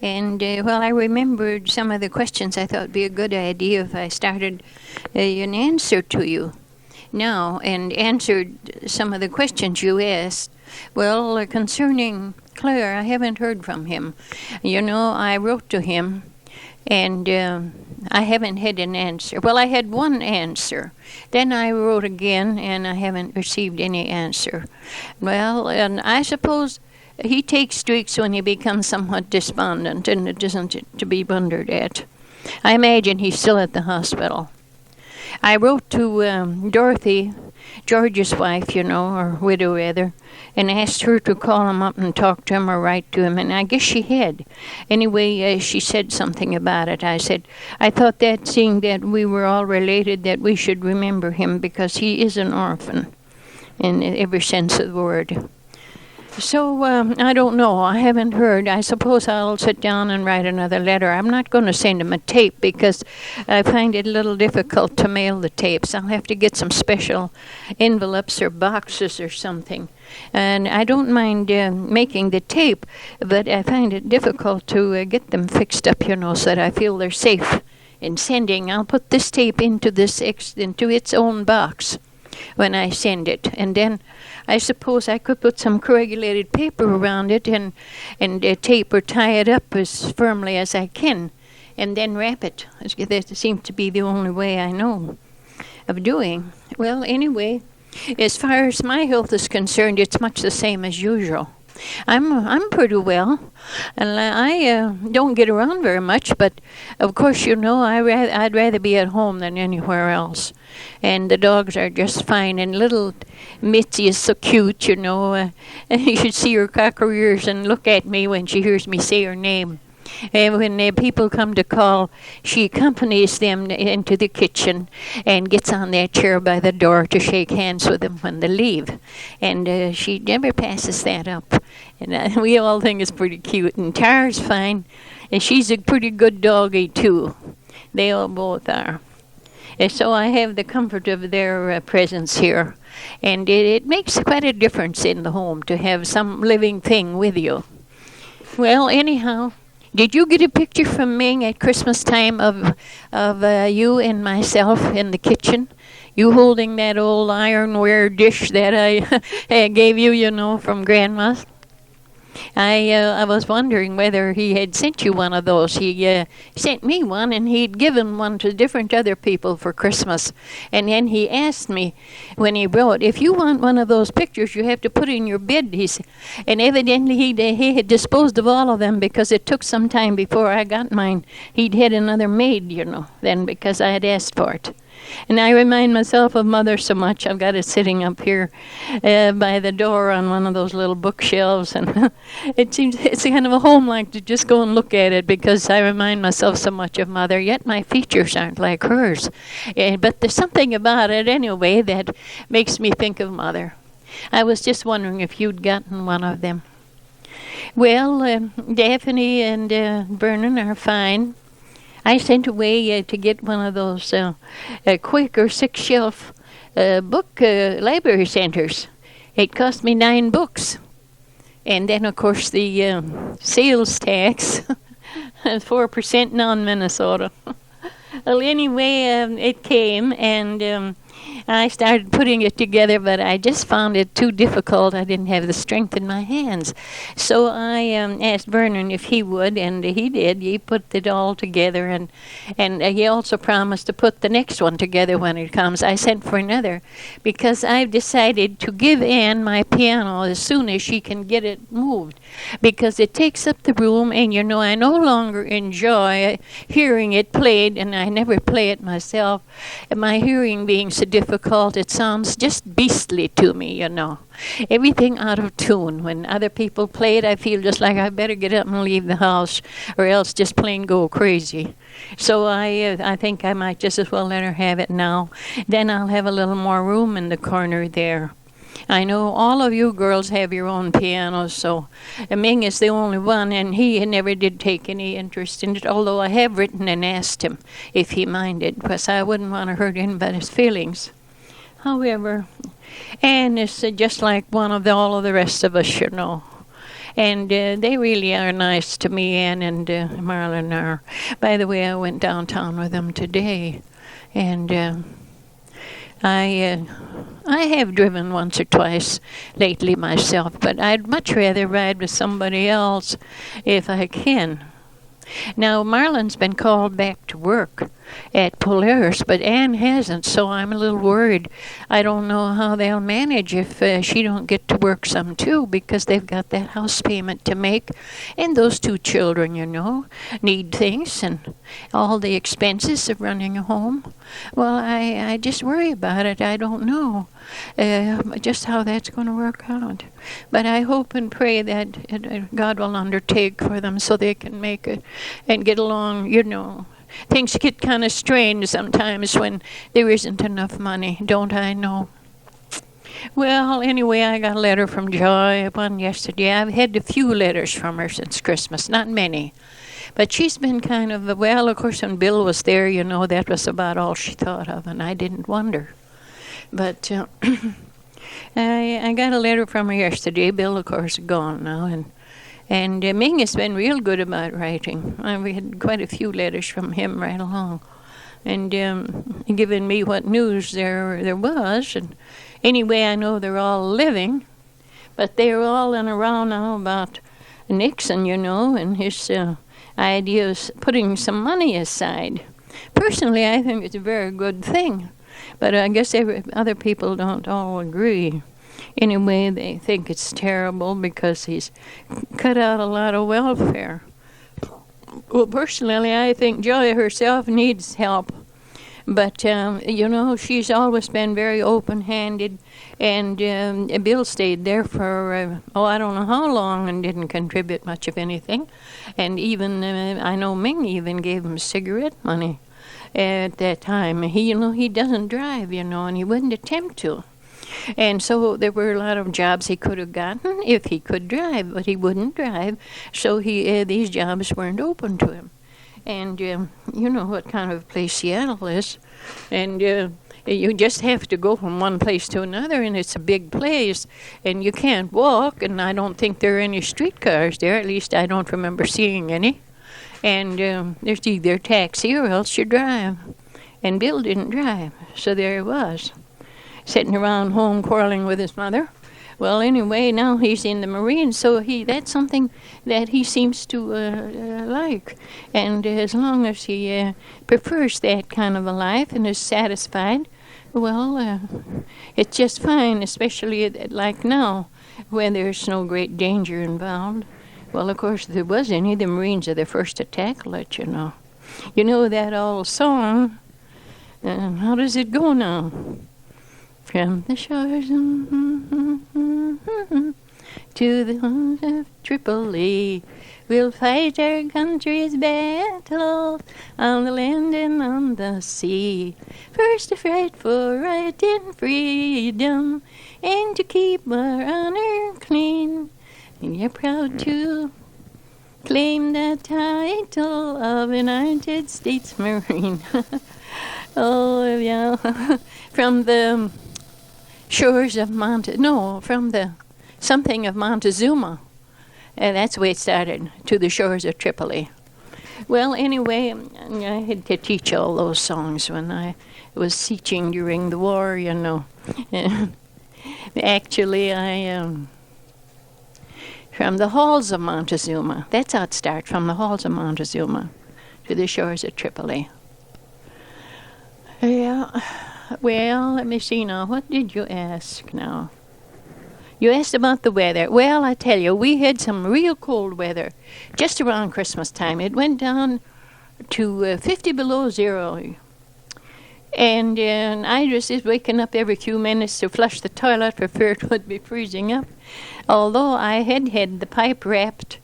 And, well, I remembered some of the questions. I thought it'd be a good idea if I started an answer to you now and answered some of the questions you asked. Well, concerning Claire, I haven't heard from him. You know, I wrote to him, and I haven't had an answer. Well, I had one answer. Then I wrote again, and I haven't received any answer. Well, and I suppose he takes streaks when he becomes somewhat despondent, and it isn't to be wondered at. I imagine he's still at the hospital. I wrote to Dorothy, George's wife, you know, or widow rather, and asked her to call him up and talk to him or write to him, and I guess she had. Anyway, she said something about it. I said, I thought that seeing that we were all related, that we should remember him because he is an orphan in every sense of the word. So, I don't know. I haven't heard. I suppose I'll sit down and write another letter. I'm not going to send him a tape because I find it a little difficult to mail the tapes. I'll have to get some special envelopes or boxes or something. And I don't mind making the tape, but I find it difficult to get them fixed up, you know, so that I feel they're safe in sending. I'll put this tape into its own box when I send it, and then I suppose I could put some coagulated paper around it and tape or tie it up as firmly as I can, and then wrap it. That seems to be the only way I know of doing. Well, anyway, as far as my health is concerned, it's much the same as usual. I'm pretty well, and I don't get around very much. But of course, you know, I'd rather be at home than anywhere else. And the dogs are just fine. And little Mitzi is so cute, you know. You should see her cock her ears and look at me when she hears me say her name. And when people come to call, she accompanies them into the kitchen and gets on that chair by the door to shake hands with them when they leave. And she never passes that up. And we all think it's pretty cute. And Tara's fine. And she's a pretty good doggy, too. They all both are. And so I have the comfort of their presence here. And it makes quite a difference in the home to have some living thing with you. Well, anyhow, did you get a picture from me at Christmas time of you and myself in the kitchen? You holding that old ironware dish that I gave you, you know, from Grandma's? I was wondering whether he had sent you one of those. He sent me one, and he'd given one to different other people for Christmas. And then he asked me when he wrote, if you want one of those pictures, you have to put it in your bed, he said. And evidently he had disposed of all of them because it took some time before I got mine. He'd had another made, you know, then because I had asked for it. And I remind myself of Mother so much. I've got it sitting up here by the door on one of those little bookshelves. And it seems it's kind of a home like to just go and look at it because I remind myself so much of Mother, yet my features aren't like hers. But there's something about it anyway that makes me think of Mother. I was just wondering if you'd gotten one of them. Well, Daphne and Vernon are fine. I sent away to get one of those Quaker 6-shelf book library centers. It cost me 9 books. And then, of course, the sales tax, 4% non-Minnesota. Well, anyway, it came, and I started putting it together, but I just found it too difficult. I didn't have the strength in my hands. So I asked Vernon if he would, and he did. He put it all together, and he also promised to put the next one together when it comes. I sent for another because I've decided to give Anne my piano as soon as she can get it moved, because it takes up the room, and, you know, I no longer enjoy hearing it played, and I never play it myself. And my hearing being so difficult, it sounds just beastly to me, you know. Everything out of tune. When other people play it, I feel just like I better get up and leave the house, or else just plain go crazy. So I think I might just as well let her have it now. Then I'll have a little more room in the corner there. I know all of you girls have your own pianos, so Ming is the only one, and he never did take any interest in it, although I have written and asked him if he minded, because I wouldn't want to hurt anybody's feelings. However, Anne is just like one of all of the rest of us, you know. And they really are nice to me, Ann and Marlon are. By the way, I went downtown with them today, and I have driven once or twice lately myself, but I'd much rather ride with somebody else if I can. Now, Marlon's been called back to work at Polaris, but Anne hasn't, so I'm a little worried. I don't know how they'll manage if she don't get to work some too, because they've got that house payment to make, and those two children, need things and all the expenses of running a home. Well, I just worry about it. I don't know just how that's going to work out. But I hope and pray that God will undertake for them so they can make it and get along, Things get kind of strained sometimes when there isn't enough money, don't I know? Well, anyway, I got a letter from Joy, one yesterday. I've had a few letters from her since Christmas, not many. But she's been kind of, of course, when Bill was there, that was about all she thought of, and I didn't wonder. But I got a letter from her yesterday. Bill, of course, is gone now, and Ming has been real good about writing. We had quite a few letters from him right along, and giving me what news there was. And anyway, I know they're all living, but they're all in a row now about Nixon, and his idea of putting some money aside. Personally, I think it's a very good thing, but I guess other people don't all agree. Anyway, they think it's terrible because he's cut out a lot of welfare. Well, personally, I think Joy herself needs help. But, she's always been very open-handed, and Bill stayed there for, I don't know how long, and didn't contribute much of anything. And even, I know Ming even gave him cigarette money at that time. He doesn't drive, and he wouldn't attempt to. And so there were a lot of jobs he could have gotten if he could drive, but he wouldn't drive, so these jobs weren't open to him. And you know what kind of place Seattle is, and you just have to go from one place to another, and it's a big place, and you can't walk, and I don't think there are any streetcars there, at least I don't remember seeing any. And there's either taxi or else you drive. And Bill didn't drive, so there he was, sitting around home quarreling with his mother. Well, anyway, now he's in the Marines, so that's something that he seems to like. And as long as he prefers that kind of a life and is satisfied, well, it's just fine, especially like now, when there's no great danger involved. Well, of course, if there was any, the Marines are the first to tackle it, You know that old song? How does it go now? From the shores to the homes of Tripoli, we'll fight our country's battles on the land and on the sea. First to fight for right and freedom, and to keep our honor clean. And you're proud to claim the title of United States Marine. Oh, yeah. From the shores of from the something of Montezuma. That's the way it started, to the shores of Tripoli. Well, anyway, I had to teach all those songs when I was teaching during the war, Actually, from the halls of Montezuma. That's how it starts, from the halls of Montezuma to the shores of Tripoli. Yeah. Well, let me see now. What did you ask now? You asked about the weather. Well, I tell you, we had some real cold weather just around Christmas time. It went down to 50 below zero. And I just is waking up every few minutes to flush the toilet for fear it would be freezing up. Although I had the pipe wrapped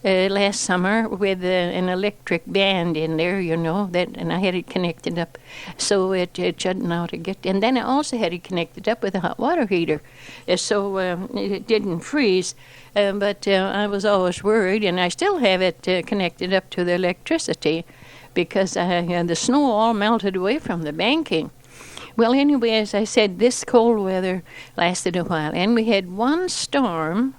last summer with an electric band in there, and I had it connected up so it shouldn't know to get. And then I also had it connected up with a hot water heater, so it didn't freeze. But I was always worried, and I still have it connected up to the electricity because the snow all melted away from the banking. Well, anyway, as I said, this cold weather lasted a while, and we had one storm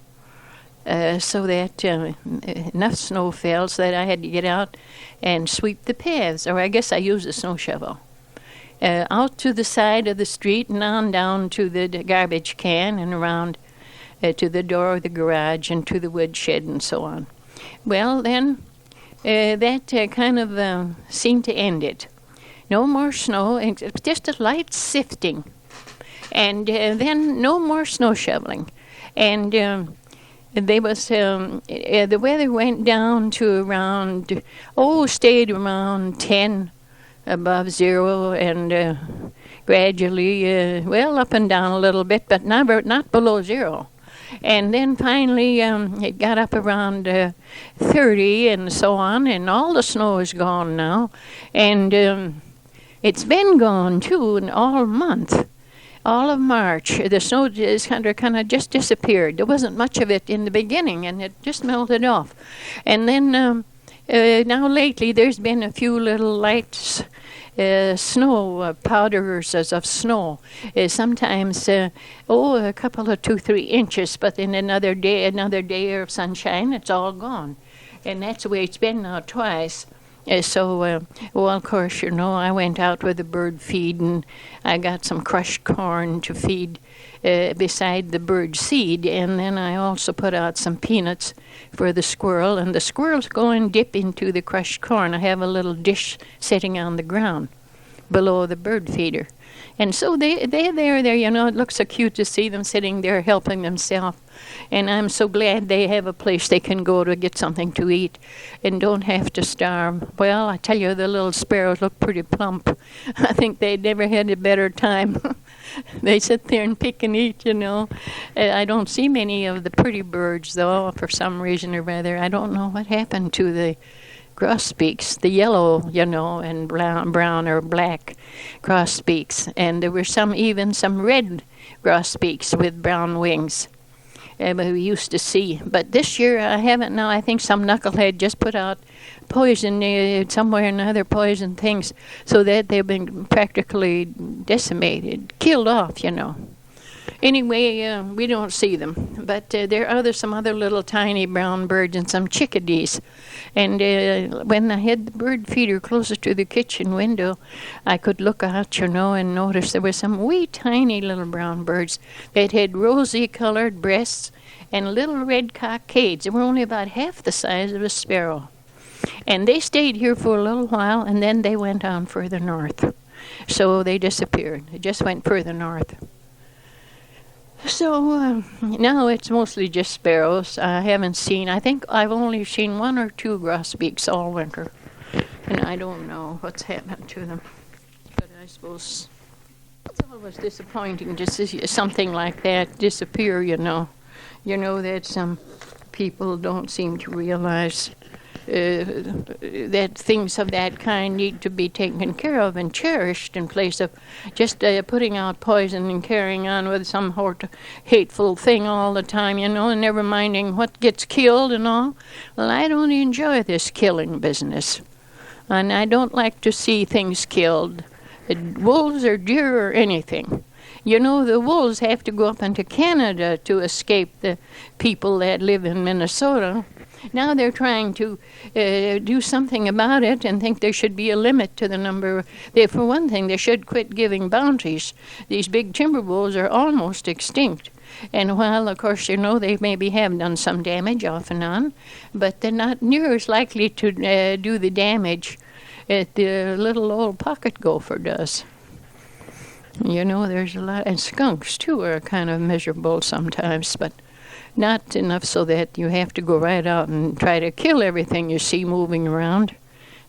so that enough snow fell so that I had to get out and sweep the paths, or I guess I used a snow shovel. Out to the side of the street and on down to the garbage can and around to the door of the garage and to the woodshed and so on. Well, then that kind of seemed to end it. No more snow, just a light sifting. And then no more snow shoveling. And they was the weather went down to around, stayed around 10 above zero, and gradually, up and down a little bit, but not below zero. And then finally it got up around 30 and so on, and all the snow is gone now. And it's been gone, too, in all month. All of March, the snow is kind of just disappeared. There wasn't much of it in the beginning, and it just melted off. And then now lately, there's been a few little light snow powders of snow. Sometimes, a couple of 2-3 inches, but in another day of sunshine, it's all gone. And that's the way it's been now twice. Of course, I went out with the bird feed, and I got some crushed corn to feed beside the bird seed, and then I also put out some peanuts for the squirrel, and the squirrels go and dip into the crushed corn. I have a little dish sitting on the ground below the bird feeder. And so they're there, it looks so cute to see them sitting there helping themselves. And I'm so glad they have a place they can go to get something to eat and don't have to starve. Well, I tell you, the little sparrows look pretty plump. I think they never had a better time. They sit there and pick and eat, I don't see many of the pretty birds, though, for some reason or other. I don't know what happened to the grosbeaks, the yellow, and brown or black grosbeaks. And there were some red grosbeaks with brown wings we used to see. But this year I haven't now. I think some knucklehead just put out poison, somewhere or another poison things, so that they've been practically decimated, killed off, Anyway, we don't see them. But there are some other little tiny brown birds and some chickadees. And when I had the bird feeder closer to the kitchen window, I could look out, and notice there were some wee tiny little brown birds that had rosy-colored breasts and little red cockades. They were only about half the size of a sparrow. And they stayed here for a little while, and then they went on further north. So they disappeared. They just went further north. So now it's mostly just sparrows. I think I've only seen 1 or 2 grosbeaks all winter. And I don't know what's happened to them. But I suppose it's always disappointing to see something like that disappear, that some people don't seem to realize that things of that kind need to be taken care of and cherished in place of just putting out poison and carrying on with some hateful thing all the time, and never minding what gets killed and all. Well, I don't enjoy this killing business, and I don't like to see things killed, wolves or deer or anything. The wolves have to go up into Canada to escape the people that live in Minnesota. Now they're trying to do something about it and think there should be a limit to the number. For one thing, they should quit giving bounties. These big timber wolves are almost extinct. And while, of course, they maybe have done some damage off and on, but they're not near as likely to do the damage that the little old pocket gopher does. There's a lot, and skunks, too, are kind of miserable sometimes, but not enough so that you have to go right out and try to kill everything you see moving around.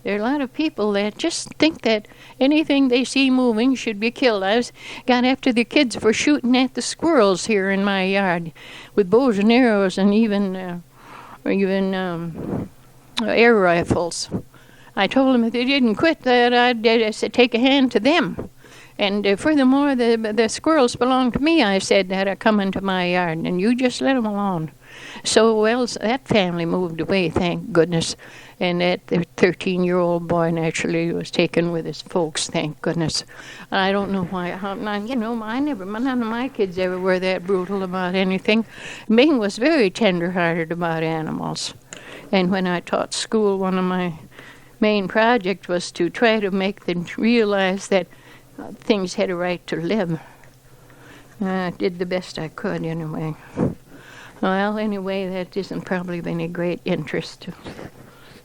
There are a lot of people that just think that anything they see moving should be killed. I got after the kids for shooting at the squirrels here in my yard with bows and arrows and even air rifles. I told them if they didn't quit that, I'd take a hand to them. And furthermore, the squirrels belong to me, I said, that are coming to my yard, and you just let them alone. So, that family moved away, thank goodness. And that the 13-year-old boy naturally was taken with his folks, thank goodness. I don't know why. None of my kids ever were that brutal about anything. Ming was very tender-hearted about animals. And when I taught school, one of my main projects was to try to make them realize that things had a right to live. I did the best I could, anyway. Well, anyway, that isn't probably of any great interest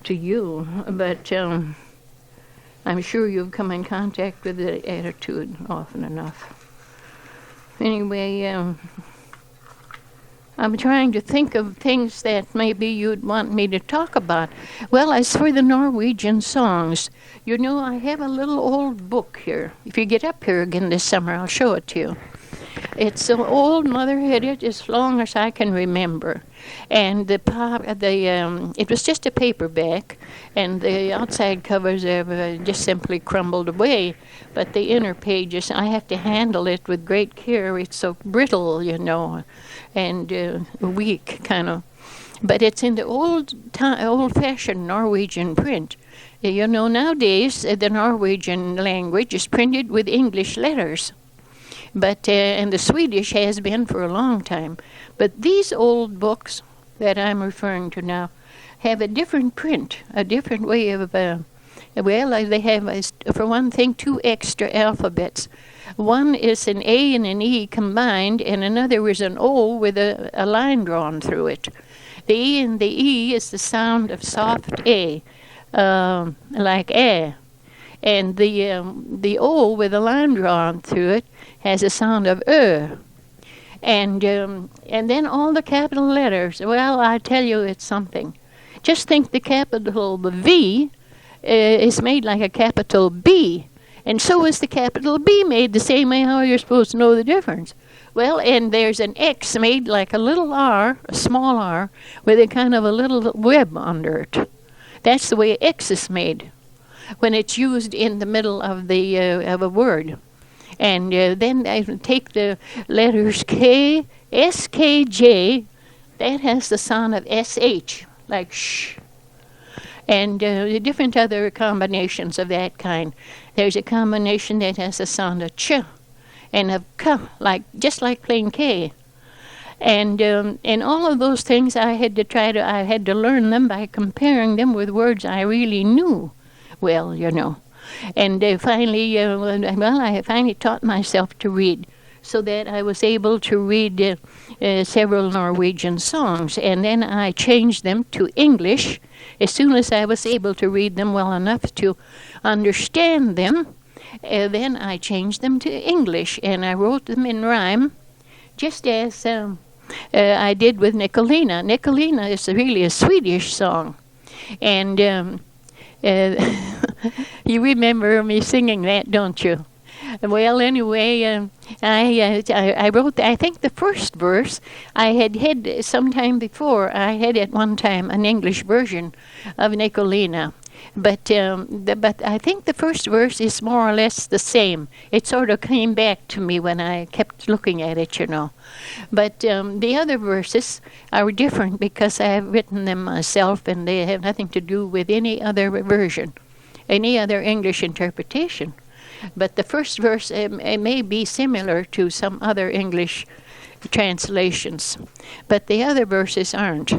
to you, but I'm sure you've come in contact with the attitude often enough. Anyway, I'm trying to think of things that maybe you'd want me to talk about. Well, as for the Norwegian songs, you know, I have a little old book here. If you get up here again this summer, I'll show it to you. It's so old, Mother had it as long as I can remember. And it was just a paperback, and the outside covers have just simply crumbled away. But the inner pages, I have to handle it with great care. It's so brittle, you know, and weak, kind of. But it's in the old-fashioned Norwegian print. You know, nowadays, the Norwegian language is printed with English letters. But and the Swedish has been for a long time. But these old books that I'm referring to now have a different print, a different way of, they have, for one thing, 2 extra alphabets. One is an A and an E combined, and another is an O with a line drawn through it. The E and the E is the sound of soft A, like A. And the O with a line drawn through it has a sound of and then all the capital letters. Well, I tell you, it's something. Just think the capital V is made like a capital B, and so is the capital B made the same way. How you're supposed to know the difference? Well, and there's an X made like a little R, a small R, with a kind of a little web under it. That's the way X is made when it's used in the middle of a word. And then I take the letters K, S, K, J. That has the sound of SH, like sh. And different other combinations of that kind. There's a combination that has the sound of ch and of k, just like plain K. And all of those things I had to learn them by comparing them with words I really knew well, you know. And I finally taught myself to read, so that I was able to read several Norwegian songs. And then I changed them to English. As soon as I was able to read them well enough to understand them, then I changed them to English, and I wrote them in rhyme, just as I did with Nicolina. Nicolina is really a Swedish song. And you remember me singing that, don't you? Well, anyway, I wrote, I think the first verse I had sometime before. I had at one time an English version of Nicolina. But I think the first verse is more or less the same. It sort of came back to me when I kept looking at it, you know. But the other verses are different because I have written them myself, and they have nothing to do with any other version, any other English interpretation. But the first verse it may be similar to some other English translations, but the other verses aren't.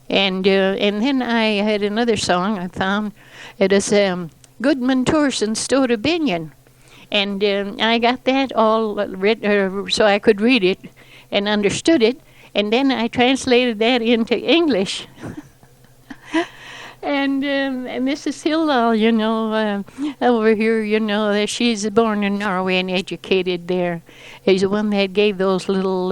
And then I had another song I found. It is Goodman Torsen Stod Opinion. And I got that all written so I could read it and understood it. And then I translated that into English. And Mrs. Hildal, you know, over here, you know, she's born in Norway and educated there. She's the one that gave those little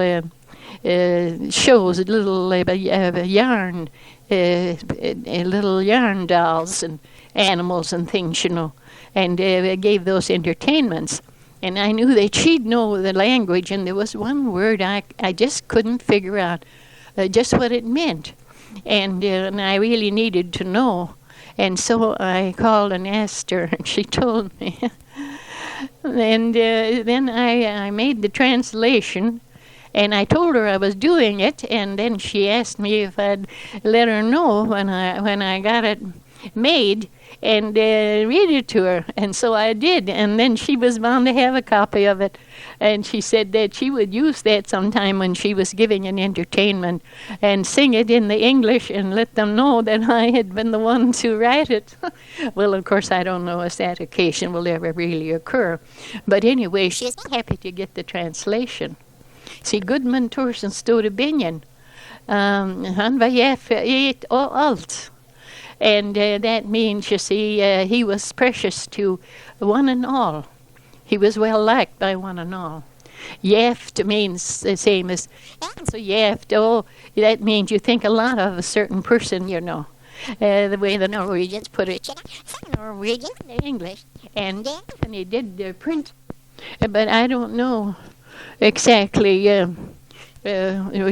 shows, little yarn, little yarn dolls and animals and things, you know, and gave those entertainments. And I knew that she'd know the language, and there was one word I just couldn't figure out just what it meant. And I really needed to know. And so I called and asked her, and she told me. And then I made the translation, and I told her I was doing it, and then she asked me if I'd let her know when I got it made and read it to her. And so I did. And then she was bound to have a copy of it. And she said that she would use that sometime when she was giving an entertainment and sing it in the English and let them know that I had been the one to write it. Well, of course, I don't know if that occasion will ever really occur. But anyway, she's happy to get the translation. See, Goodman Torsen stod i bängen. Han var jäfet och allt. And that means, you see, he was precious to one and all. He was well liked by one and all. Jäft means the same as, so jäft, oh, that means you think a lot of a certain person, you know. The way the Norwegians put it, Norwegian, English, and he did print. But I don't know exactly.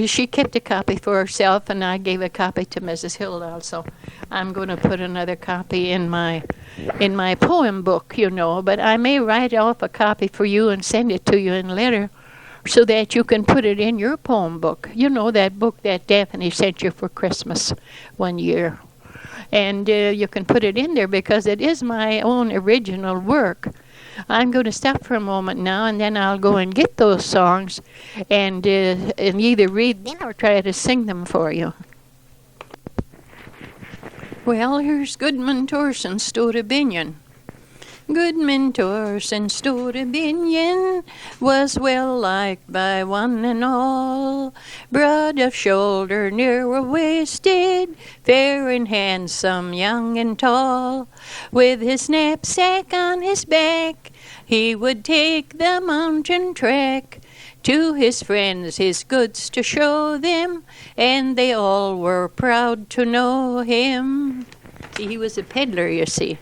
She kept a copy for herself, and I gave a copy to Mrs. Hildahl. So I'm going to put another copy in my poem book, you know. But I may write off a copy for you and send it to you in letter, so that you can put it in your poem book. You know, that book that Daphne sent you for Christmas one year. And you can put it in there because it is my own original work. I'm going to stop for a moment now, and then I'll go and get those songs and either read them or try to sing them for you. Well, here's Goodman Torsen Store Binion. Goodman Torsen Store Binion was well liked by one and all, broad of shoulder, narrow-waisted, fair and handsome, young and tall. With his knapsack on his back, he would take the mountain track, to his friends his goods to show them, and they all were proud to know him. See, he was a peddler, you see.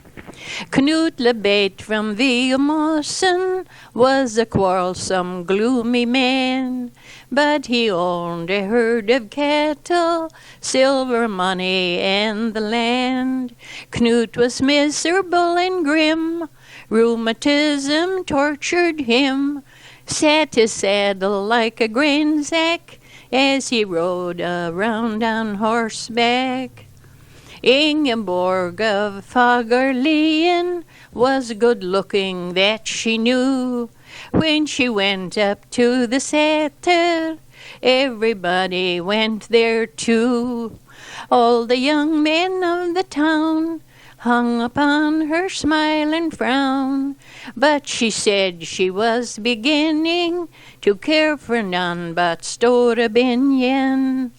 Knut Lebate from Viamossen was a quarrelsome, gloomy man, but he owned a herd of cattle, silver money, and the land. Knut was miserable and grim, rheumatism tortured him, sat his saddle like a grain sack as he rode around on horseback. Ingeborg of Fagerlien was good-looking, that she knew. When she went up to the Säter, everybody went there too. All the young men of the town hung upon her smile and frown, but she said she was beginning to care for none but Storebinjen.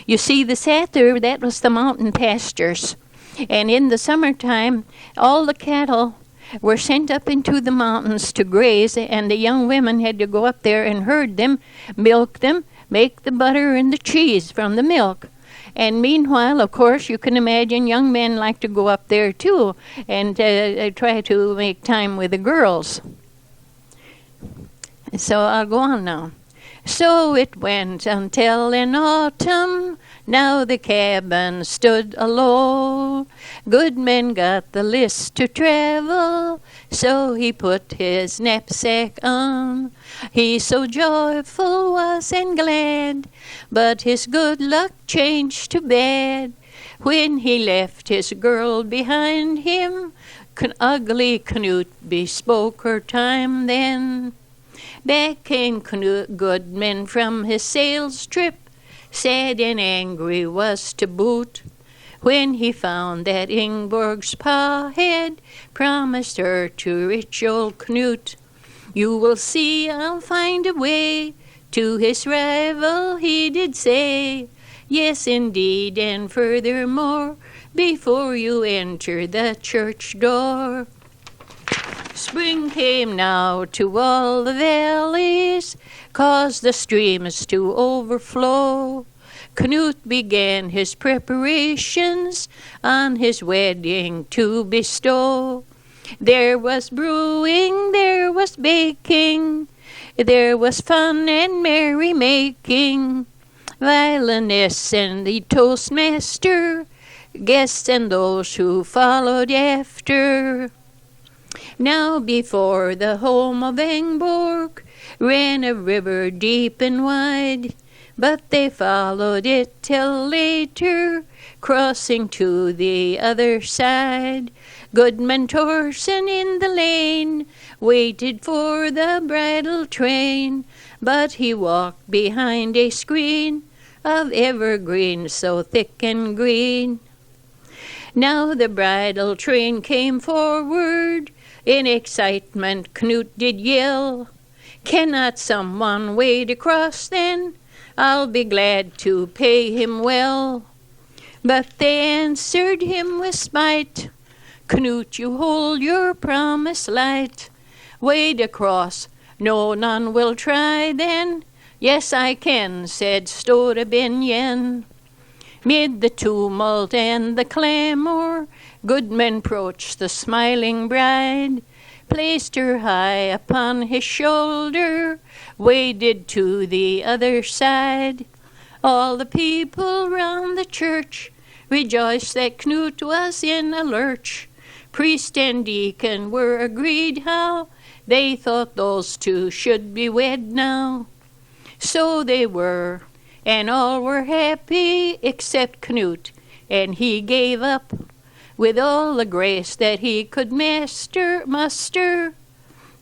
You see, the Säter, that was the mountain pastures. And in the summertime, all the cattle were sent up into the mountains to graze, and the young women had to go up there and herd them, milk them, make the butter and the cheese from the milk. And meanwhile, of course, you can imagine young men like to go up there too and try to make time with the girls. So I'll go on now. So it went until in autumn, now the cabin stood alone. Goodman got the list to travel, so he put his knapsack on. He so joyful was and glad, but his good luck changed to bad. When he left his girl behind him, ugly Knut bespoke her time then. Back came Knut Goodman from his sales trip, sad and angry was to boot, when he found that Ingeborg's pa had promised her to rich old Knut. You will see I'll find a way, to his rival he did say. Yes, indeed, and furthermore, before you enter the church door. Spring came now to all the valleys, caused the streams to overflow. Knut began his preparations on his wedding to bestow. There was brewing, there was baking, there was fun and merry-making. Violinists and the toastmaster, guests and those who followed after. Now before the home of Ingeborg ran a river deep and wide, But they followed it till later, crossing to the other side. Goodman Torson in the lane waited for the bridal train, but he walked behind a screen of evergreen so thick and green. Now the bridal train came forward. In excitement Knut did yell, "Cannot someone wade across then? I'll be glad to pay him well." But they answered him with spite, "Knut, you hold your promise light. Wade across, no, none will try then." "Yes, I can," said Stora Benjen. Mid the tumult and the clamor, Goodman approached the smiling bride, placed her high upon his shoulder, waded to the other side. All the people round the church rejoiced that Knut was in a lurch. Priest and deacon were agreed how they thought those two should be wed now. So they were, and all were happy except Knut, and he gave up with all the grace that he could muster,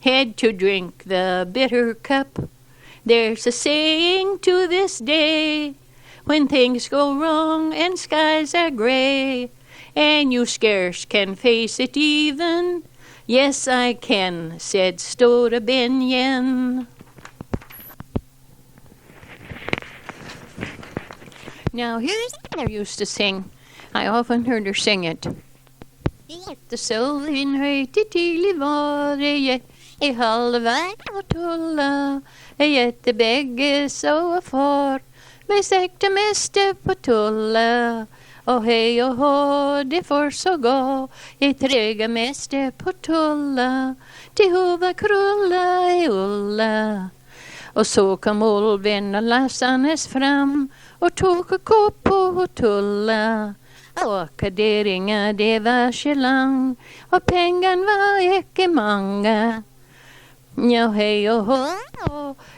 had to drink the bitter cup. There's a saying to this day, when things go wrong and skies are gray, and you scarce can face it even. "Yes, I can," said Stora Benjen. Now here's what I used to sing. I often heard her sing it. Jättesol inhöjt till I vare, I halva och tulla, jättebägge så far, med säkta mäste på tulla. Och hej och hå, det får så gå, I träga mäste på tulla, till hova krulla I ulla. Och så kom ulven och lassanes fram, och tog och kopp på tulla. Och kaderinga det var sjelang, och pengan var icke många. Ja, hej och hå,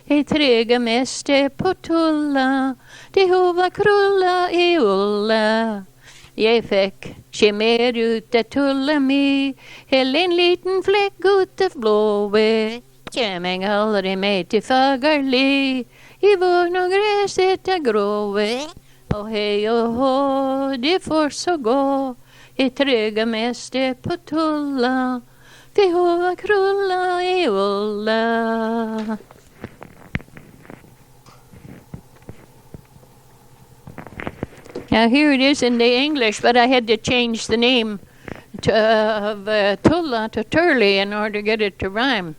I träga mäste på tulla, det hova krulla I ulla. Jag fick mer ut att tulla med, eller en liten fläck ut av blåve. Käming aldrig med till Fagerli, I vår och gräset är gråve. Och hej och hå, det får så gå, I träga mäste på tulla, det hova krulla I ulla. Now here it is in the English, but I had to change the name of Tulla to Turley in order to get it to rhyme.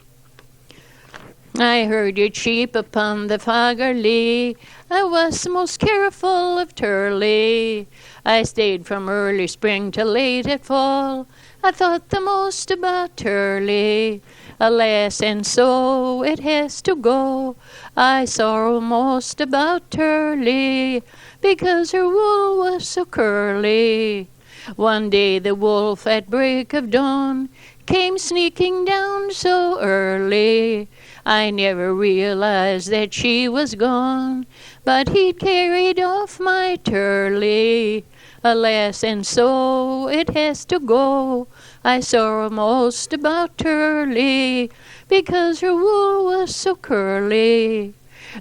I herded sheep upon the Fagerli, I was most careful of Turley. I stayed from early spring till late at fall, I thought the most about Turley. Alas, and so it has to go, I sorrow most about Turley, because her wool was so curly. One day the wolf at break of dawn came sneaking down so early. I never realized that she was gone, but he'd carried off my Turley. Alas, and so it has to go, I sorrow most about Turley, because her wool was so curly.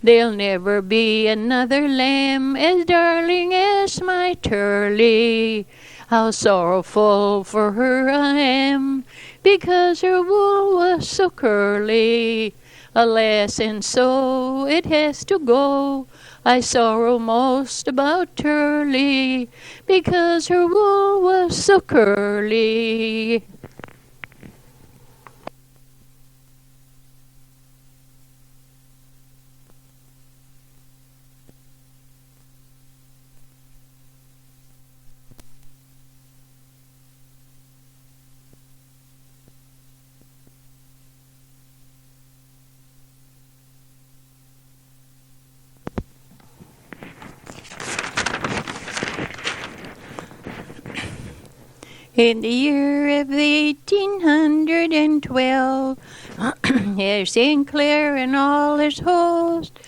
There'll never be another lamb as darling as my Turley. How sorrowful for her I am, because her wool was so curly. Alas, and so it has to go, I sorrow most about Turley, because her wool was so curly. In the year of 1812, St. Clair and all his host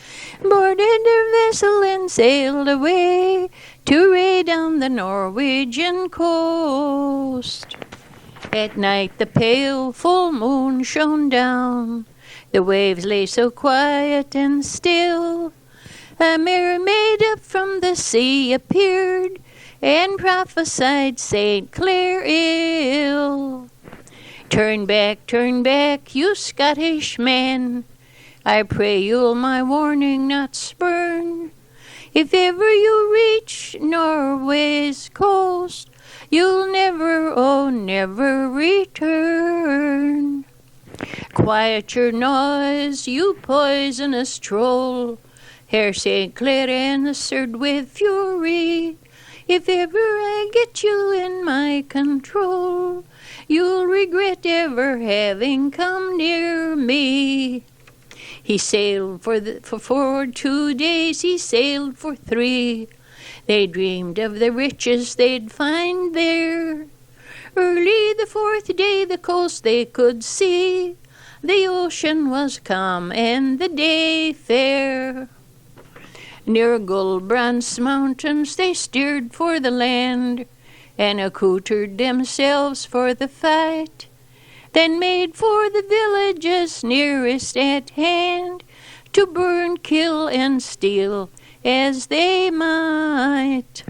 boarded their vessel and sailed away to raid on the Norwegian coast. At night the pale full moon shone down, the waves lay so quiet and still. A mermaid up from the sea appeared and prophesied St. Clair ill. Turn back, you Scottish men, I pray you'll my warning not spurn. If ever you reach Norway's coast, you'll never, oh never return. Quiet your noise, you poisonous troll, Herr St. Clair answered with fury. If ever I get you in my control, you'll regret ever having come near me. He sailed for 2 days, he sailed for 3. They dreamed of the riches they'd find there. Early the 4th day the coast they could see. The ocean was calm and the day fair. Near Gulbrand's mountains they steered for the land, and accoutred themselves for the fight. Then made for the villages nearest at hand, to burn, kill, and steal as they might.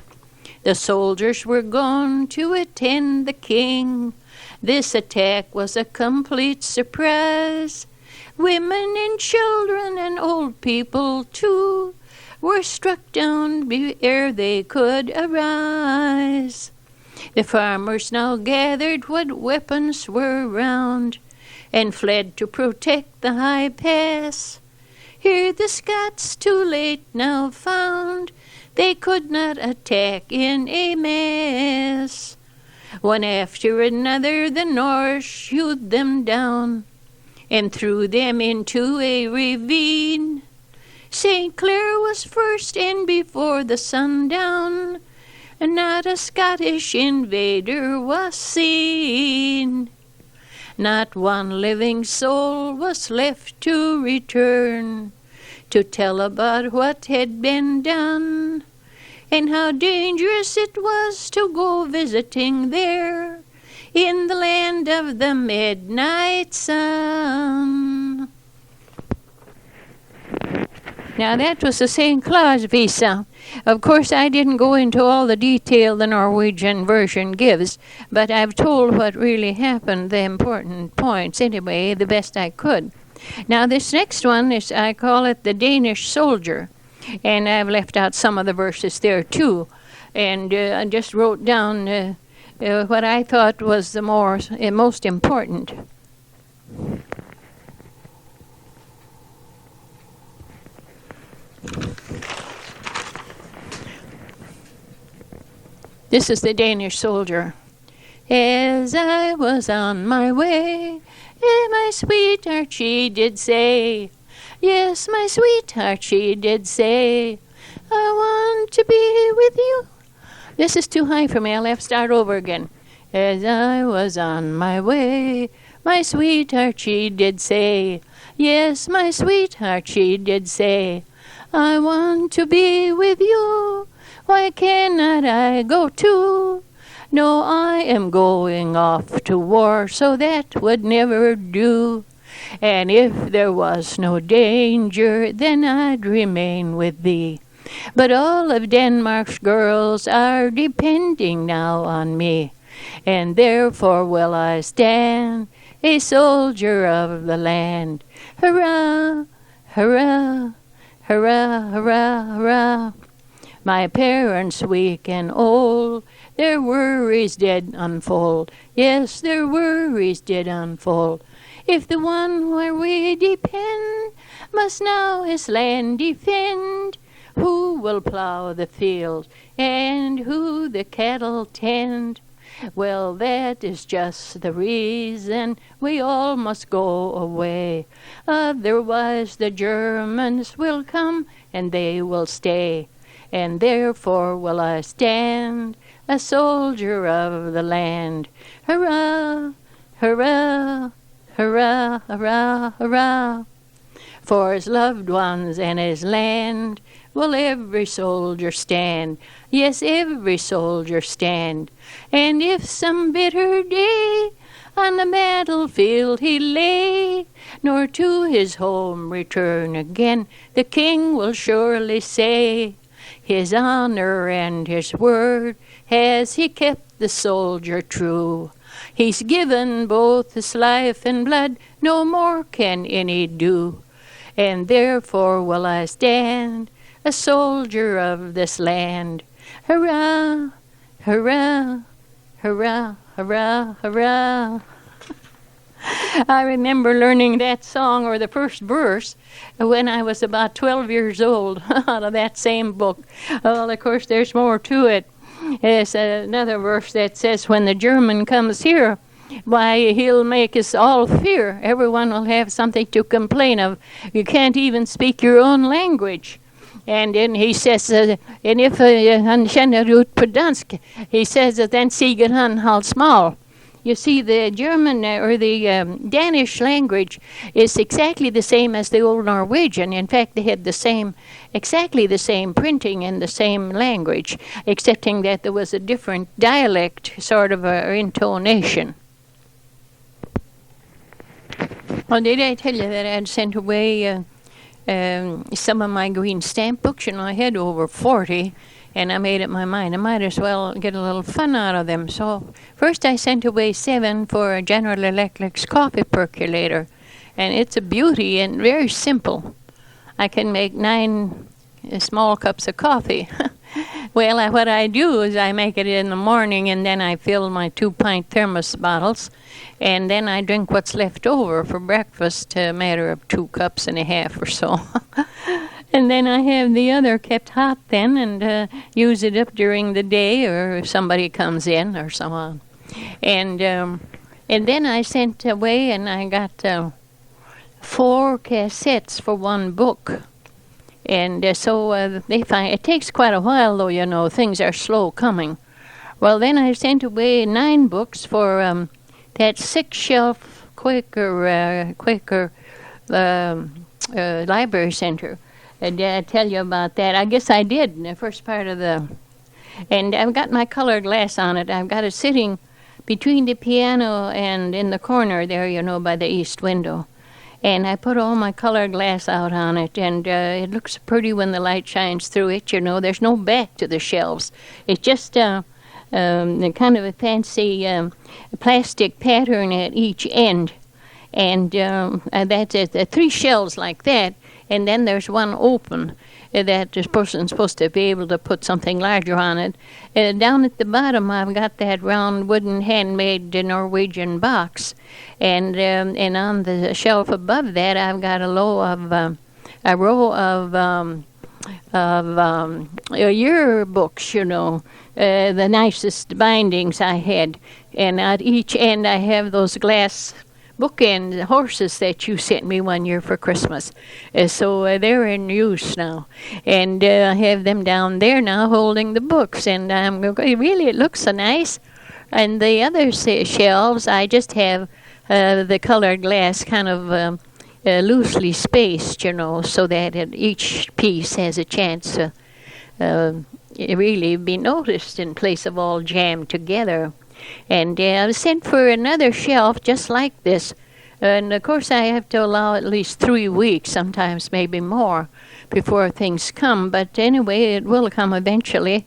The soldiers were gone to attend the king. This attack was a complete surprise. Women and children and old people too were struck down ere they could arise. The farmers now gathered what weapons were round, and fled to protect the high pass. Here the Scots too late now found, they could not attack in a mass. One after another the Norse hewed them down, and threw them into a ravine. St. Clair was first, and before the sundown, not a Scottish invader was seen. Not one living soul was left to return, to tell about what had been done, and how dangerous it was to go visiting there, in the land of the midnight sun. Now that was the St. Claus visa. Of course, I didn't go into all the detail the Norwegian version gives, but I've told what really happened, the important points anyway, the best I could. Now this next one is, I call it the Danish soldier, and I've left out some of the verses there too, and I just wrote down what I thought was the most important. This is the Danish soldier. As I was on my way, my sweetheart she did say, yes, my sweetheart she did say, I want to be with you. This is too high for me. I'll have to start over again. As I was on my way, my sweetheart she did say, yes, my sweetheart she did say, I want to be with you. Why cannot I go too? No, I am going off to war, so that would never do. And if there was no danger, then I'd remain with thee. But all of Denmark's girls are depending now on me, and therefore will I stand, a soldier of the land. Hurrah, hurrah, hurrah, hurrah, hurrah. My parents weak and old, their worries did unfold. Yes, their worries did unfold. If the one where we depend must now his land defend, who will plow the field and who the cattle tend? Well, that is just the reason we all must go away. Otherwise the Germans will come and they will stay. And therefore will I stand, a soldier of the land. Hurrah, hurrah, hurrah, hurrah, hurrah. For his loved ones and his land will every soldier stand. Yes, every soldier stand. And if some bitter day on the battlefield he lay, nor to his home return again, the king will surely say, his honor and his word has he kept the soldier true. He's given both his life and blood, no more can any do. And therefore will I stand, a soldier of this land. Hurrah, hurrah, hurrah, hurrah, hurrah. I remember learning that song, or the first verse, when I was about 12 years old, out of that same book. Well, of course, there's more to it. There's another verse that says, when the German comes here, why, he'll make us all fear. Everyone will have something to complain of. You can't even speak your own language. And then he says, and if han känner ut på dansk, he says, then siger han halt smal. You see, the German or the Danish language is exactly the same as the old Norwegian. In fact, they had exactly the same printing and the same language, excepting that there was a different dialect, sort of intonation. Well, did I tell you that I had sent away some of my green stamp books? You know, I had over 40. And I made up my mind I might as well get a little fun out of them. So first I sent away 7 for General Electric's coffee percolator. And it's a beauty and very simple. I can make 9 small cups of coffee. Well, what I do is I make it in the morning, and then I fill my 2-pint thermos bottles, and then I drink what's left over for breakfast, a matter of 2 cups and a half or so. And then I have the other kept hot then, and use it up during the day, or if somebody comes in, or so on. And then I sent away, and I got 4 cassettes for 1 book. And so they find it takes quite a while, though, you know, things are slow coming. Well, then I sent away 9 books for that 6-shelf Quaker library center. Did I tell you about that? I guess I did in the first part of the... And I've got my color glass on it. I've got it sitting between the piano and in the corner there, you know, by the east window. And I put all my color glass out on it, and it looks pretty when the light shines through it, you know. There's no back to the shelves. It's just kind of a fancy plastic pattern at each end. And that's it. 3 shelves like that, and then there's one open that this person's supposed to be able to put something larger on it. Down at the bottom, I've got that round wooden handmade Norwegian box, and on the shelf above that, I've got a row of yearbooks, you know, the nicest bindings I had, and at each end I have those glass bookend horses that you sent me one year for Christmas. So they're in use now. And I have them down there now holding the books. And really, it looks so nice. And the other shelves, I just have the colored glass kind of loosely spaced, you know, so that each piece has a chance to really be noticed in place of all jammed together. And I was sent for another shelf just like this. And, of course, I have to allow at least 3 weeks, sometimes maybe more, before things come. But anyway, it will come eventually.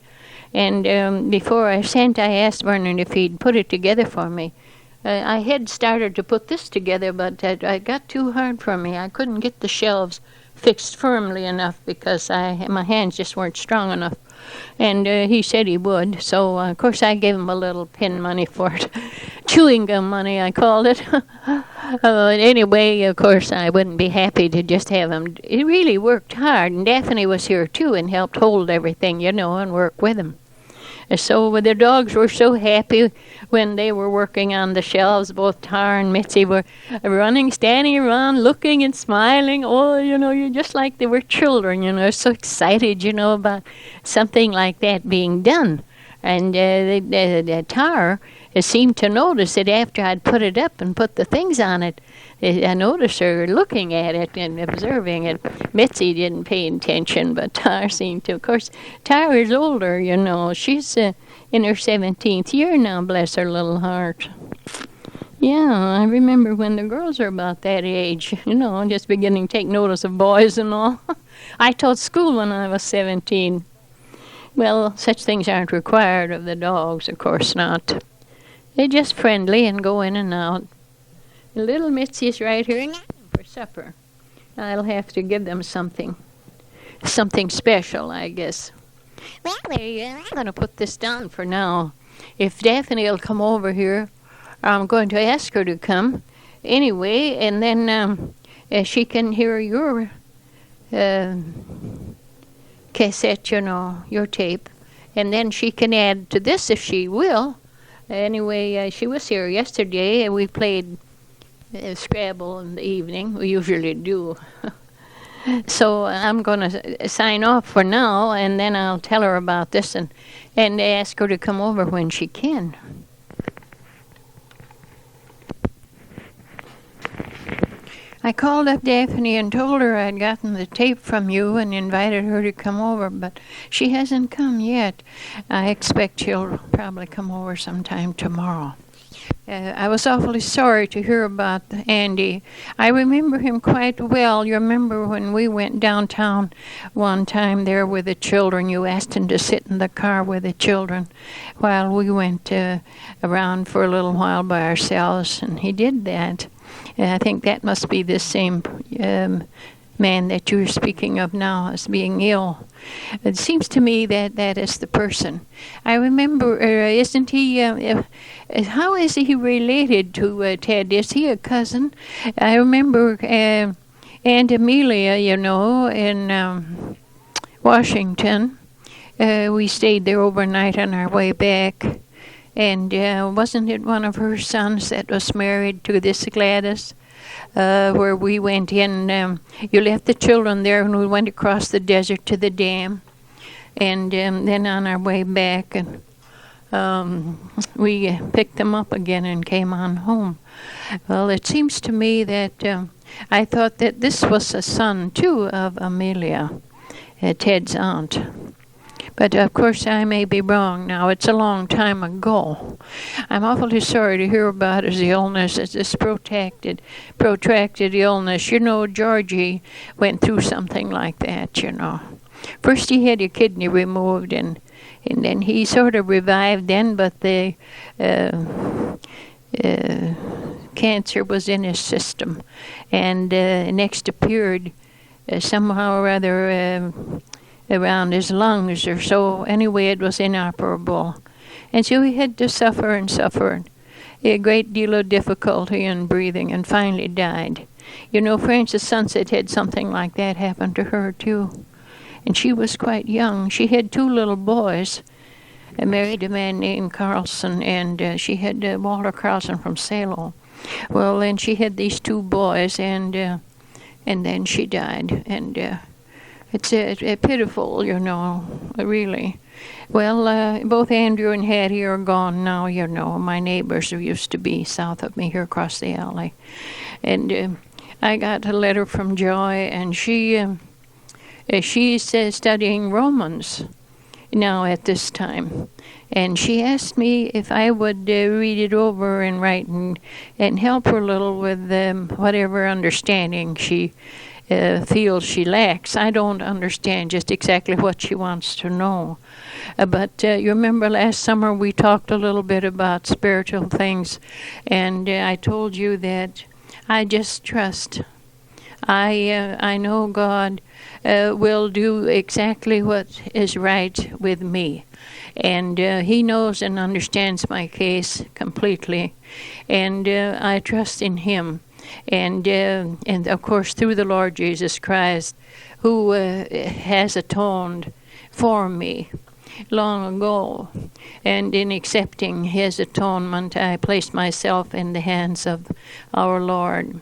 And before I sent, I asked Vernon if he'd put it together for me. I had started to put this together, but it got too hard for me. I couldn't get the shelves fixed firmly enough because my hands just weren't strong enough. And he said he would, so of course I gave him a little pin money for it. Chewing gum money, I called it. Anyway, of course, I wouldn't be happy to just have him. He really worked hard, and Daphne was here too and helped hold everything, you know, and work with him. So the dogs were so happy when they were working on the shelves. Both Tar and Mitzi were running, standing around, looking and smiling. Oh, you know, you're just like they were children, you know, so excited, you know, about something like that being done. And Tar, seemed to notice it after I'd put it up and put the things on it. I noticed her looking at it and observing it. Mitzi didn't pay attention, but Tara seemed to. Of course, Tara's older, you know. She's in her 17th year now, bless her little heart. Yeah, I remember when the girls are about that age, you know, just beginning to take notice of boys and all. I taught school when I was 17. Well, such things aren't required of the dogs, of course not. They're just friendly and go in and out. Little Mitzi's right here for supper. I'll have to give them something special, I guess. Well, there you go. I'm going to put this down for now. If Daphne will come over here, I'm going to ask her to come anyway, and then she can hear your cassette, you know, your tape, and then she can add to this if she will. Anyway, she was here yesterday, and we played Scrabble in the evening. We usually do. So I'm going to sign off for now, and then I'll tell her about this and ask her to come over when she can. I called up Daphne and told her I'd gotten the tape from you and invited her to come over, but she hasn't come yet. I expect she'll probably come over sometime tomorrow. I was awfully sorry to hear about Andy. I remember him quite well. You remember when we went downtown one time there with the children, you asked him to sit in the car with the children while we went around for a little while by ourselves, and he did that. I think that must be the same man that you're speaking of now as being ill. It seems to me that that is the person. I remember, isn't he, how is he related to Ted? Is he a cousin? I remember Aunt Amelia, you know, in Washington. We stayed there overnight on our way back. And wasn't it one of her sons that was married to this Gladys? Where we went in, you left the children there and we went across the desert to the dam. And then on our way back, and we picked them up again and came on home. Well, it seems to me that I thought that this was a son, too, of Amelia, Ted's aunt. But, of course, I may be wrong now. It's a long time ago. I'm awfully sorry to hear about his illness. It's this protracted illness. You know, Georgie went through something like that, you know. First he had a kidney removed, and then he sort of revived then, but the cancer was in his system. And next appeared somehow or other around his lungs or so. Anyway, it was inoperable. And so he had to suffer and suffer. A great deal of difficulty in breathing, and finally died. You know, Frances Sunset had something like that happen to her, too. And she was quite young. She had 2 little boys. Married a man named Carlson, and she had Walter Carlson from Salem. Well, then she had these 2 boys, and then she died. And it's pitiful, you know, really. Well, both Andrew and Hattie are gone now, you know, my neighbors who used to be south of me here across the alley. And I got a letter from Joy, and she's studying Romans now at this time. And she asked me if I would read it over and write and help her a little with whatever understanding she feels she lacks. I don't understand just exactly what she wants to know. But you remember last summer we talked a little bit about spiritual things, and I told you that I just trust. I know God will do exactly what is right with me. And he knows and understands my case completely. And I trust in him. And of course, through the Lord Jesus Christ, who has atoned for me long ago. And in accepting his atonement, I placed myself in the hands of our Lord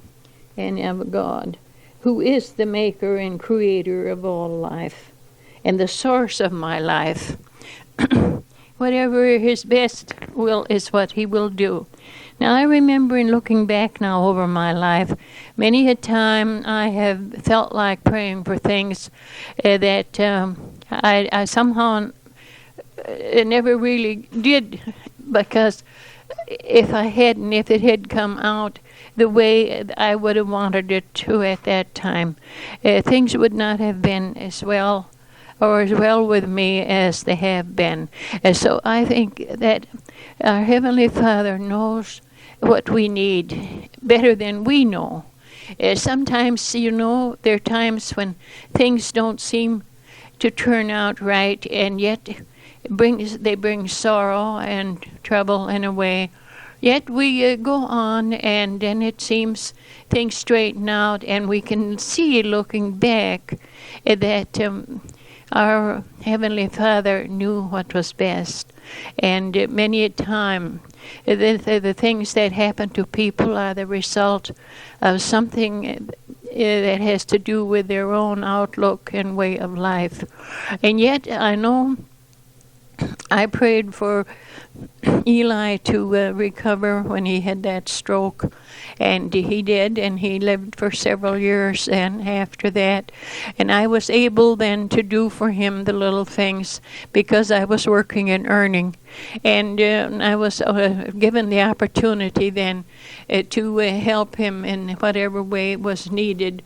and of God, who is the maker and creator of all life and the source of my life. whatever his best will is what he will do. Now, I remember in looking back now over my life, many a time I have felt like praying for things that I somehow never really did, because if it had come out the way I would have wanted it to at that time, things would not have been as well or as well with me as they have been. And so I think that our Heavenly Father knows what we need better than we know. Sometimes, there are times when things don't seem to turn out right, and yet they bring sorrow and trouble in a way. Yet we go on, and then it seems things straighten out, and we can see, looking back, that our Heavenly Father knew what was best. And many a time, the things that happen to people are the result of something that has to do with their own outlook and way of life. And yet, I know I prayed for Eli to recover when he had that stroke, and he did, and he lived for several years and after that. And I was able then to do for him the little things because I was working and earning. And I was given the opportunity then to help him in whatever way was needed,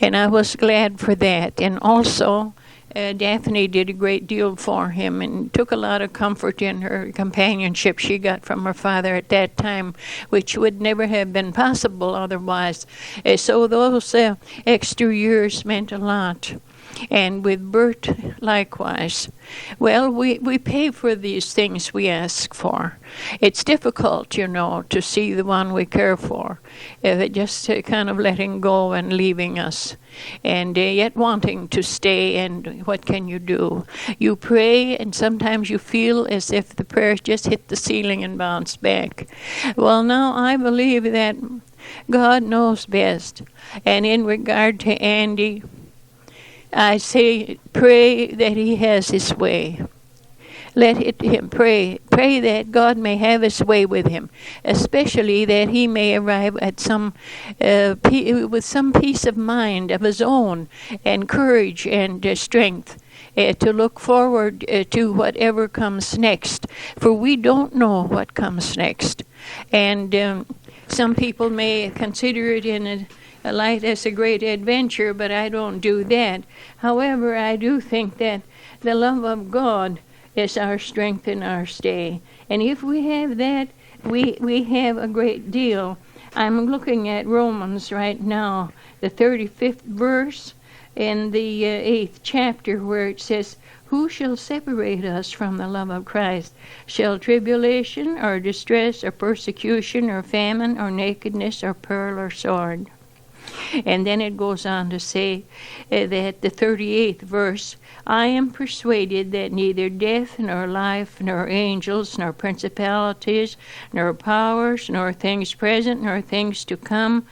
and I was glad for that. And also, Daphne did a great deal for him and took a lot of comfort in her companionship she got from her father at that time, which would never have been possible otherwise. So those extra years meant a lot. And with Bert, likewise. Well, we pay for these things we ask for. It's difficult, to see the one we care for, just kind of letting go and leaving us, and yet wanting to stay. And what can you do? You pray, and sometimes you feel as if the prayers just hit the ceiling and bounce back. Well, now I believe that God knows best. And in regard to Andy, I say, pray that he has his way. Let him pray. Pray that God may have his way with him, especially that he may arrive at with some peace of mind of his own, and courage and strength to look forward to whatever comes next. For we don't know what comes next. And some people may consider it in a light as a great adventure, but I don't do that. However, I do think that the love of God is our strength and our stay. And if we have that, we have a great deal. I'm looking at Romans right now, the 35th verse in the 8th chapter, where it says, "Who shall separate us from the love of Christ? Shall tribulation or distress or persecution or famine or nakedness or peril or sword?" And then it goes on to say that the 38th verse, "I am persuaded that neither death, nor life, nor angels, nor principalities, nor powers, nor things present, nor things to come,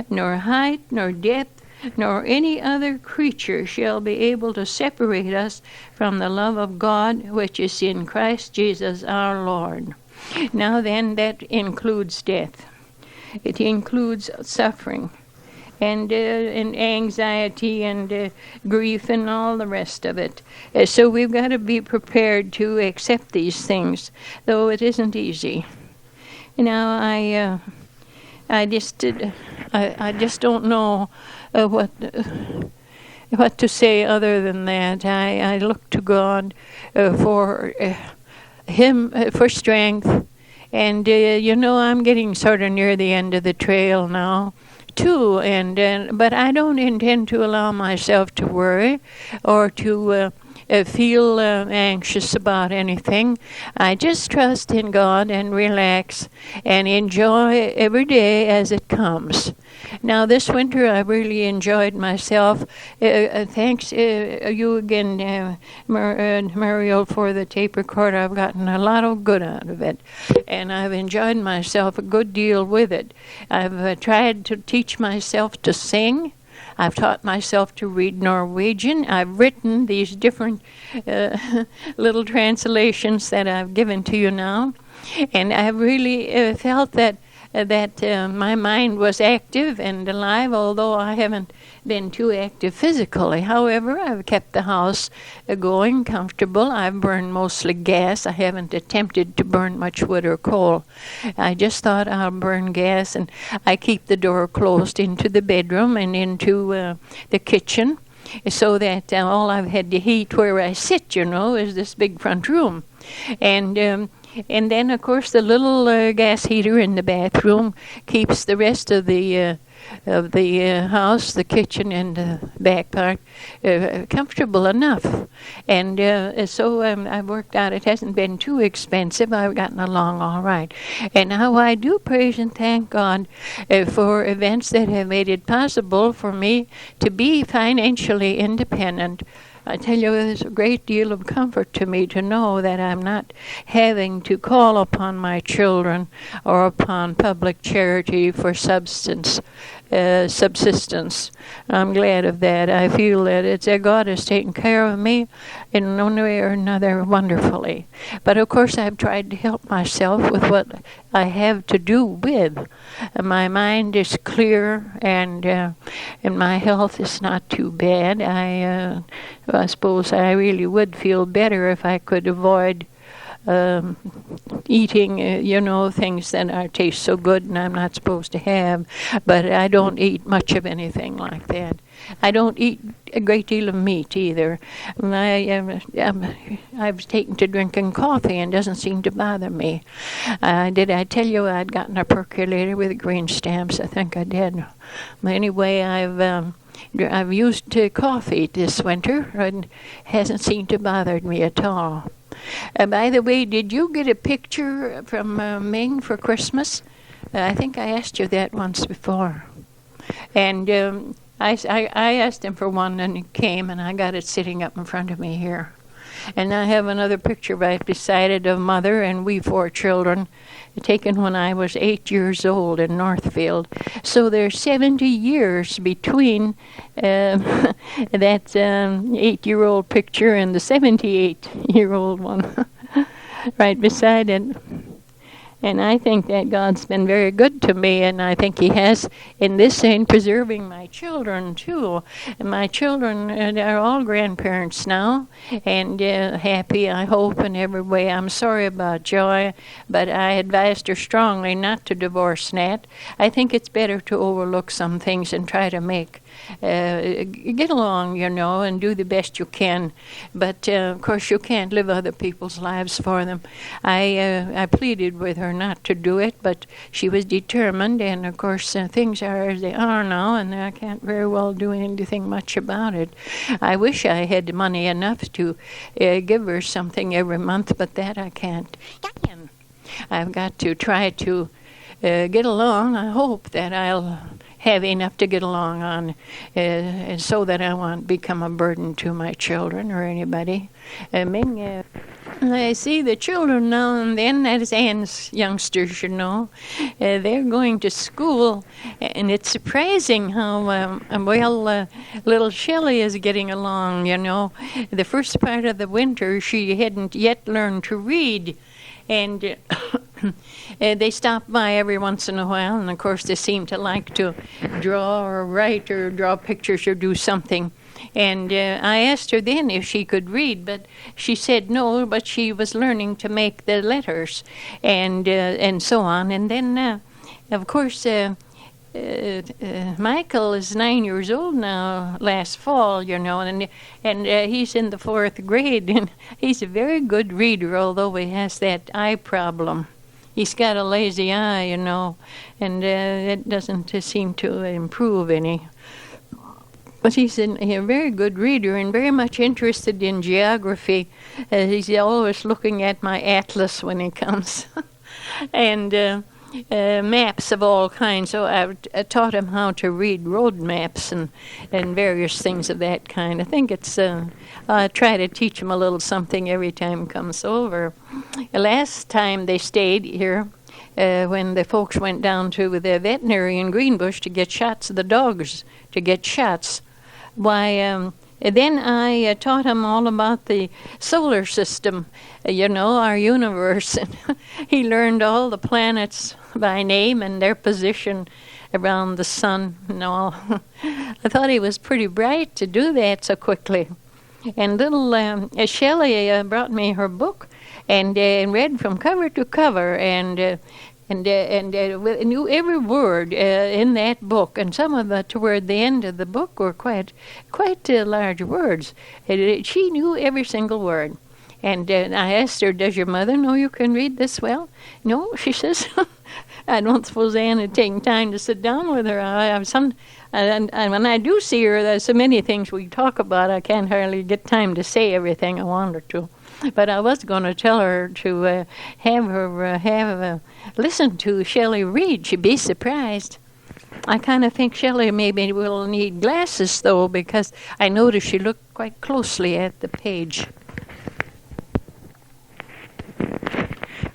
nor height, nor depth, nor any other creature shall be able to separate us from the love of God, which is in Christ Jesus our Lord." Now then, that includes death. It includes suffering, and anxiety and grief and all the rest of it. So we've got to be prepared to accept these things, though it isn't easy. I just don't know what to say other than that. I look to God for Him for strength, and I'm getting sort of near the end of the trail now, too, but I don't intend to allow myself to worry or to feel anxious about anything. I just trust in God and relax and enjoy every day as it comes. Now, this winter I really enjoyed myself. Thanks you again, Mariel, for the tape recorder. I've gotten a lot of good out of it, and I've enjoyed myself a good deal with it. I've tried to teach myself to sing. I've taught myself to read Norwegian. I've written these different little translations that I've given to you now. And I've really felt that my mind was active and alive, although I haven't been too active physically. However, I've kept the house going, comfortable. I've burned mostly gas. I haven't attempted to burn much wood or coal. I just thought I'll burn gas, and I keep the door closed into the bedroom and into the kitchen, so that all I've had to heat where I sit, is this big front room. And then, of course, the little gas heater in the bathroom keeps the rest of the house, the kitchen and the back part, comfortable enough. And so I've worked out it hasn't been too expensive. I've gotten along all right. And how I do praise and thank God for events that have made it possible for me to be financially independent. I tell you, there's a great deal of comfort to me to know that I'm not having to call upon my children or upon public charity for subsistence. I'm glad of that. I feel that it's God has taken care of me in one way or another wonderfully. But of course, I've tried to help myself with what I have to do with. My mind is clear, and my health is not too bad. I suppose I really would feel better if I could avoid eating, things that taste so good and I'm not supposed to have. But I don't eat much of anything like that. I don't eat a great deal of meat either. I've taken to drinking coffee and it doesn't seem to bother me. Did I tell you I'd gotten a percolator with green stamps? I think I did. But anyway, I've used coffee this winter and it hasn't seemed to bother me at all. By the way, did you get a picture from Ming for Christmas? I think I asked you that once before. And I asked him for one, and he came, and I got it sitting up in front of me here. And I have another picture right beside it of Mother and we 4 children, taken when I was 8 years old in Northfield. So there's 70 years between that 8-year-old picture and the 78-year-old one right beside it. And I think that God's been very good to me, and I think He has in this in preserving my children, too. And my children are all grandparents now, and happy, I hope, in every way. I'm sorry about Joy, but I advised her strongly not to divorce Nat. I think it's better to overlook some things and try to get along, and do the best you can. But, of course, you can't live other people's lives for them. I pleaded with her not to do it, but she was determined, and of course things are as they are now, and I can't very well do anything much about it. I wish I had money enough to give her something every month, but that I can't. I've got to try to get along. I hope that I'll have enough to get along on, so that I won't become a burden to my children or anybody. Ming, I see the children now and then, that is Anne's youngsters, they're going to school, and it's surprising how well little Shelley is getting along, The first part of the winter, she hadn't yet learned to read, and they stop by every once in a while, and of course they seem to like to draw or write or draw pictures or do something. And I asked her then if she could read, but she said no, but she was learning to make the letters and so on. And then, of course, Michael is 9 years old now, last fall, and he's in the 4th grade, and he's a very good reader, although he has that eye problem. He's got a lazy eye, and it doesn't seem to improve any. But he's a very good reader and very much interested in geography. He's always looking at my atlas when he comes. And maps of all kinds. So I've taught him how to read road maps and various things of that kind. I think it's, I try to teach him a little something every time he comes over. Last time they stayed here, when the folks went down to the veterinary in Greenbush to get shots of the dogs, to get shots. Why, then I taught him all about the solar system, our universe. And he learned all the planets by name and their position around the sun and all. I thought he was pretty bright to do that so quickly. And little Shelley brought me her book and read from cover to cover and knew every word in that book. And some of the toward the end of the book were quite large words. She knew every single word. And I asked her, "Does your mother know you can read this well?" "No," she says. I don't suppose Anne had taken time to sit down with her. And when I do see her, there's so many things we talk about, I can't hardly get time to say everything I want her to. But I was going to tell her to have her listen to Shelley read. She'd be surprised. I kind of think Shelley maybe will need glasses, though, because I noticed she looked quite closely at the page.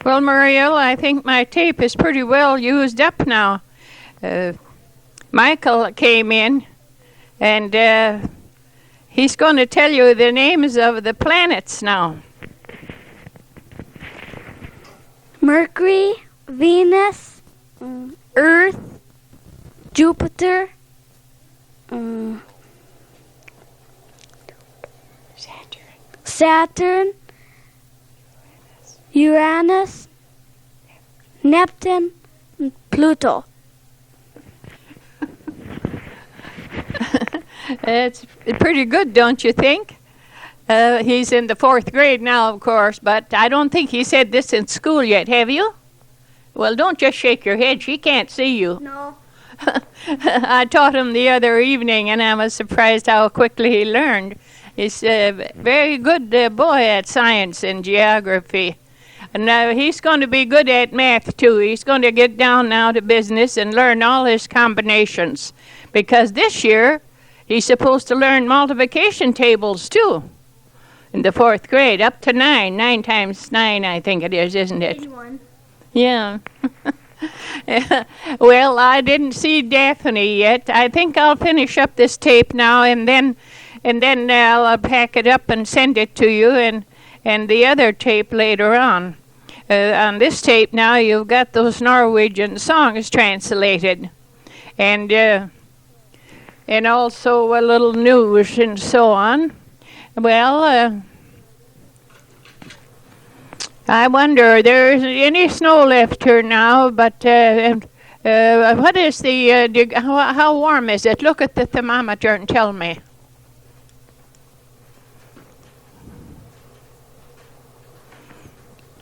Well, Muriel, I think my tape is pretty well used up now. Michael came in, and he's going to tell you the names of the planets now. Mercury, Venus, Earth, Jupiter, Saturn, Uranus, Neptune, and Pluto. It's pretty good, don't you think? He's in the 4th grade now, of course, but I don't think he said this in school yet, have you? Well, don't just shake your head. She can't see you. No. I taught him the other evening, and I was surprised how quickly he learned. He's a very good boy at science and geography. And now he's going to be good at math, too. He's going to get down now to business and learn all his combinations. Because this year, he's supposed to learn multiplication tables, too. In the 4th grade, up to 9. 9 times 9, I think it is, isn't it? 81. Yeah. Well, I didn't see Daphne yet. I think I'll finish up this tape now, and then I'll pack it up and send it to you, and the other tape later on. On this tape now, you've got those Norwegian songs translated, and also a little news and so on. Well, I wonder, there isn't any snow left here now, but what is how warm is it? Look at the thermometer and tell me.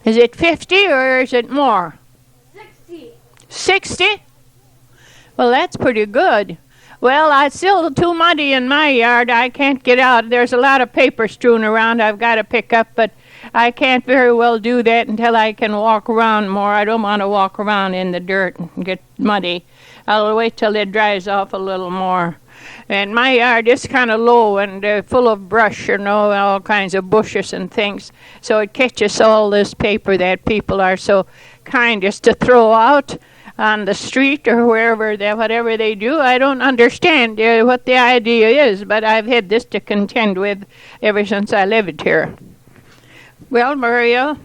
Is it 50 or is it more? 60. 60? Well, that's pretty good. Well, it's still too muddy in my yard. I can't get out. There's a lot of paper strewn around I've got to pick up, but I can't very well do that until I can walk around more. I don't want to walk around in the dirt and get muddy. I'll wait till it dries off a little more. And my yard is kind of low and full of brush, all kinds of bushes and things. So it catches all this paper that people are so kind just to throw out on the street or whatever they do. I don't understand what the idea is, but I've had this to contend with ever since I lived here. Well, Muriel,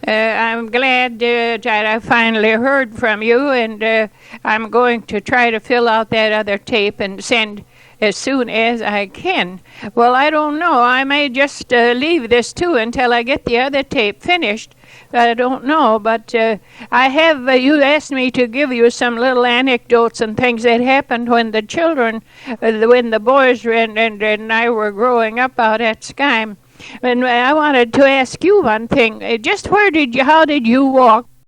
I'm glad that I finally heard from you, and I'm going to try to fill out that other tape and send as soon as I can. Well, I don't know. I may just leave this too until I get the other tape finished. I don't know, but I have, you asked me to give you some little anecdotes and things that happened when the children, when the boys and I were growing up out at Skyme. And I wanted to ask you one thing. Just how did you walk